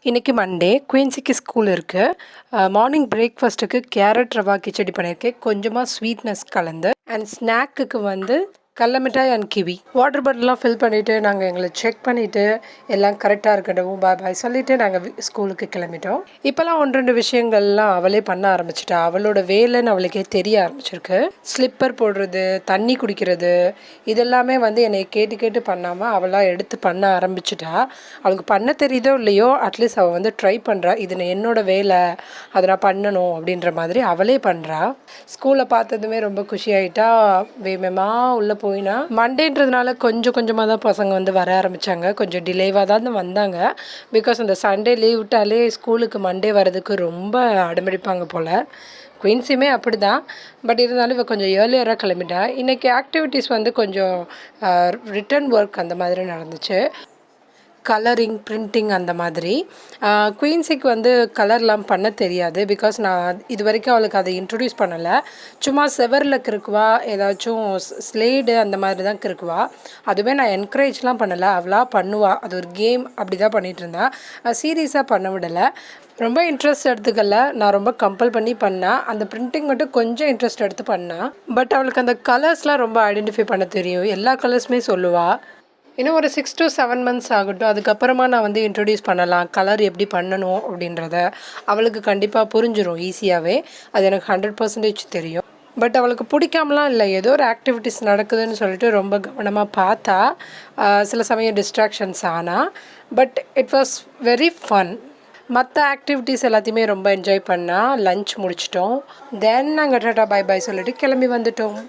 இன்றைக்கி Monday, குயின்ஸிக்கு school இருக்குது. Morning பிரேக்ஃபாஸ்ட்டுக்கு கேரட் ரவா கிச்சடி பண்ணியிருக்கேன், கொஞ்சமாக ஸ்வீட்னஸ் கலந்து. அண்ட் ஸ்நாக்குக்கு வந்து கடல மிட்டாய் அண்ட் கிவி. வாட்டர் பாட்டில்லாம் ஃபில் பண்ணிவிட்டு நாங்கள் எங்களை செக் பண்ணிவிட்டு எல்லாம் கரெக்டாக இருக்கட்டும் பாய் பாய் சொல்லிவிட்டு நாங்கள் ஸ்கூலுக்கு கிளம்பிட்டோம். இப்போல்லாம் 1-2 விஷயங்கள்லாம் அவளே பண்ண ஆரம்பிச்சிட்டா. அவளோட வேலைன்னு அவளுக்கே தெரிய ஆரம்பிச்சிருக்கு. ஸ்லிப்பர் போடுறது, தண்ணி குடிக்கிறது, இதெல்லாமே வந்து என்னை கேட்டு கேட்டு பண்ணாமல் அவளாக எடுத்து பண்ண ஆரம்பிச்சிட்டா. அவளுக்கு பண்ண தெரியுதோ இல்லையோ, அட்லீஸ்ட் அவள் வந்து ட்ரை பண்ணுறா. இது என்னோட வேலை, அதை நான் பண்ணணும் அப்படின்ற மாதிரி அவளே பண்ணுறா. ஸ்கூலை பார்த்ததுமே ரொம்ப குஷியாயிட்டா. வேகமா உள்ளே போயினா மண்டேன்றதுனால கொஞ்சமாக தான் பசங்க வந்து வர ஆரம்பித்தாங்க. கொஞ்சம் டிலேவாக தான் வந்தாங்க. பிகாஸ் அந்த சண்டே லீவ் விட்டாலே ஸ்கூலுக்கு மண்டே வரதுக்கு ரொம்ப அடம்பிடிப்பாங்க போல். குயின்ஸுமே அப்படி தான். பட் இருந்தாலும் இவள் கொஞ்சம் ஏர்லியராக கிளம்பிட்டா. இன்றைக்கி ஆக்டிவிட்டீஸ் வந்து கொஞ்சம் ரிட்டன் ஒர்க் அந்த மாதிரி நடந்துச்சு. கலரிங், பிரிண்டிங் அந்த மாதிரி. குயின்ஸிக்கு வந்து கலர்லாம் பண்ண தெரியாது. பிகாஸ் நான் இது வரைக்கும் அவளுக்கு அதை இன்ட்ரடியூஸ் பண்ணலை. சும்மா செவரில் கிறுக்குவா, ஏதாச்சும் ஸ்லேடு அந்த மாதிரி தான் கிறுக்குவா. அதுவே நான் என்கரேஜ்லாம் பண்ணலை, அவளாக பண்ணுவா. அது ஒரு கேம் அப்படி தான் பண்ணிகிட்டு இருந்தா. சீரியஸாக பண்ண விடலை. ரொம்ப இன்ட்ரெஸ்ட் எடுத்துக்கல, நான் ரொம்ப கம்பல் பண்ணி பண்ணேன். அந்த பிரிண்டிங் மட்டும் கொஞ்சம் இன்ட்ரெஸ்ட் எடுத்து பண்ணேன். பட் அவளுக்கு அந்த கலர்ஸ்லாம் ரொம்ப ஐடென்டிஃபை பண்ண தெரியும். எல்லா கலர்ஸுமே சொல்லுவாள். இன்னும் ஒரு 6 to 7 months ஆகட்டும், அதுக்கப்புறமா நான் வந்து இன்ட்ரடியூஸ் பண்ணலாம் கலர் எப்படி பண்ணணும் அப்படின்றத. அவளுக்கு கண்டிப்பாக புரிஞ்சிடும் ஈஸியாகவே. அது எனக்கு 100% தெரியும். பட் அவளுக்கு பிடிக்காமலாம் இல்லை, ஏதோ ஒரு ஆக்டிவிட்டீஸ் நடக்குதுன்னு சொல்லிட்டு ரொம்ப கவனமாக பார்த்தா. சில சமயம் டிஸ்ட்ராக்ஷன்ஸ் ஆனால், but it was very fun. மற்ற ஆக்டிவிட்டீஸ் எல்லாத்தையுமே ரொம்ப என்ஜாய் பண்ணால். லன்ச் முடிச்சிட்டோம். தென் நாங்கள் டாட்டா பை பாய் சொல்லிட்டு கிளம்பி வந்துட்டோம்.